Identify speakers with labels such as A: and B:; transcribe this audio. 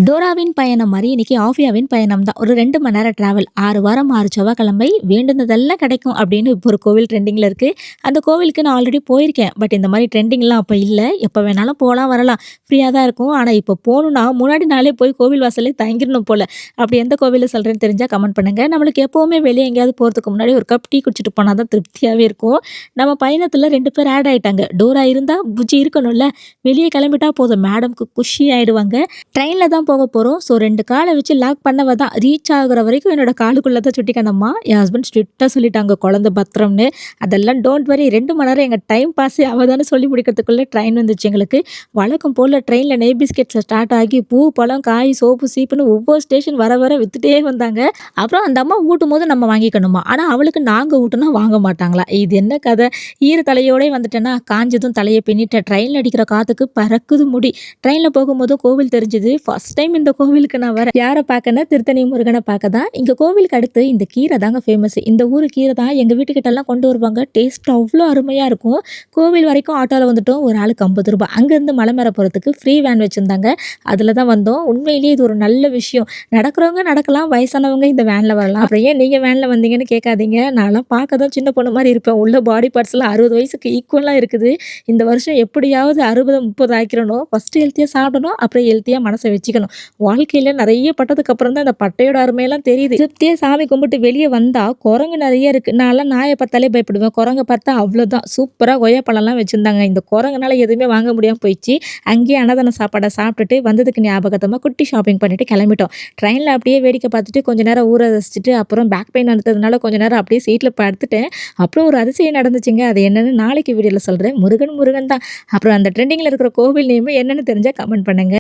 A: டோராவின் பயணம் மாரி இன்னைக்கு ஆஃபியாவின் பயணம் தான். ஒரு 2 மணி நேரம் டிராவல். 6 வாரம் 6 செவ்வாய்க்கிழமை வேண்டுனதெல்லாம் கிடைக்கும் அப்படின்னு இப்போ ஒரு கோவில் ட்ரெண்டிங்ல இருக்கு. அந்த கோவிலுக்கு நான் ஆல்ரெடி போயிருக்கேன். பட் இந்த மாரி ட்ரெண்டிங்லாம் அப்ப இல்ல. எப்ப வேணாலும் போலாம், வரலாம். ஃப்ரீயா தான் இருக்கும். ஆனா இப்போ போணும்னா முன்னாடி நாளே போய் கோவில் வாசல்லே தங்கிரணும் போல. அப்படி எந்த கோவில்ல சொல்றேன்னு தெரிஞ்சா கமெண்ட் பண்ணுங்க. நம்மளுக்கு எப்பவுமே வெளிய எங்கேயாவது போறதுக்கு முன்னாடி ஒரு கப் டீ குடிச்சிட்டு போனா தான் திருப்தியாவே இருக்கும். நம்ம பயணத்துல 2 பேர் ஆட் ஆயிட்டாங்க. டோரா இருந்தா புஜ்ஜி இருக்கணும்ல. வெளிய கிளம்பிட்டா போதும் மேடம்க்கு குஷி ஆயிடுவாங்க. ட்ரெயின்ல தான் போக போறோம். ஸோ 2 கால வச்சு லாக் பண்ணவ தான். ரீச் ஆகுற வரைக்கும் என்னோட காலுக்குள்ள தான் சுட்டிக்கணுமா. என் ஹஸ்பண்ட் ஸ்ட்ரிக்ட்டா சொல்லிட்டாங்க குழந்தை பத்திரம்னு. அதெல்லாம் டோன்ட் வரி 2 மணி நேரம் எங்க டைம் பாஸே அவ தான்னு சொல்லி முடிக்கிறதுக்குள்ள ட்ரெயின் வந்துச்சு எங்களுக்கு. வழக்கம் போல ட்ரெயின்ல நெய் பிஸ்கெட்ஸ்ல ஸ்டார்ட் ஆகி பூ, பழம், காய், சோப்பு, சீப்புன்னு ஒவ்வொரு ஸ்டேஷன் வர வர வித்துட்டே வந்தாங்க. அப்புறம் அந்த அம்மா ஊட்டும்போது நம்ம வாங்கிக்கணுமா. ஆனா அவளுக்கு நாங்க ஊட்டுனா வாங்க மாட்டாங்களாம். இது என்ன கதை? ஈர தலையோடயே வந்துட்டேன்னா, காஞ்சதும் தலைய பின்னிட்டேன். ட்ரெயின்ல அடிக்கிற காத்துக்கு பறக்குது முடி. ட்ரெயின்ல போகும்போது கோவில் தெரிஞ்சது. ஃபர்ஸ்ட் டைம் இந்த கோவிலுக்கு நான் வரேன். யார பார்க்கன்னா, திருத்தணி முருகன பார்க்க தான். இங்க கோவிலுக்கு அடுத்து இந்த கீரை தாங்க ஃபேமஸ். இந்த ஊரு கீரை தான் எங்க வீட்டுக்கிட்டலாம் கொண்டு வருவாங்க. டேஸ்ட் அவ்ளோ அருமையா இருக்கும். கோவில் வரைக்கும் ஆட்டோல வந்துட்டோம். ஒரு ஆளுக்கு ரூ. 50. அங்கேருந்து மலை மேல போறதுக்கு ஃப்ரீ வேன் வச்சிருந்தாங்க. அதுல தான் வந்தோம். உண்மையிலேயே இது ஒரு நல்ல விஷயம். நடக்கிறவங்க நடக்கலாம், வயசானவங்க இந்த வேன்ல வரலாம். அப்புறம் ஏன் நீங்க வேன்ல வந்தீங்கன்னு கேட்காதீங்க. நான்லாம் பார்க்க தான் சின்ன பொண்ணு மாரி இருப்பேன். உள்ள பாடி பார்ட்ஸ்லாம் 60 வயசுக்கு ஈக்குவலா இருக்குது. இந்த வருஷம் எப்படியாவது 60, 30 ஆக்கிரணும். ஃபர்ஸ்ட் ஹெல்த்தியா சாப்பிடணும். அப்புறம் ஹெல்த்தியா மனச வச்சுக்கணும். வாழ்க்கையில நெறைய பட்டதுக்கு அப்புறம் தான் அந்த பட்டையோட அருமையெல்லாம் தெரியுது. திருப்தியா சாமி கும்பிட்டு வெளிய வந்தா குரங்கு நெறைய இருக்கு. நான்லாம் நாய பார்த்தாலே பயப்படுவேன். குரங்க பார்த்தா அவ்வளோதான். சூப்பரா கொய்யாப்பழம்லாம் வச்சிருந்தாங்க. இந்த குரங்குனால எதுவுமே வாங்க முடியாம போயிடுச்சு. அங்கேயே அன்னதான சாப்பாட சாப்பிட்டுட்டு வந்ததுக்கு ஞாபகார்த்தமா குட்டி ஷாப்பிங் பண்ணிட்டு கிளம்பிட்டோம். ட்ரெயின்ல அப்படியே வேடிக்கை பார்த்துட்டு கொஞ்ச நேரம் ஊர ரசிச்சுட்டு அப்புறம் பேக் பெயின் வந்துட்டதுனால கொஞ்ச நேரம் அப்படியே சீட்ல படுத்துட்டேன். அப்புறம் ஒரு அதிசயம் நடந்துச்சுங்க. அது என்னன்னு நாளைக்கு வீடியோல சொல்றேன். முருகன் முருகன் தான். அப்புறம் அந்த ட்ரெண்டிங்ல இருக்கிற கோவில் நேம் என்னன்னு தெரிஞ்சா கமெண்ட் பண்ணுங்க.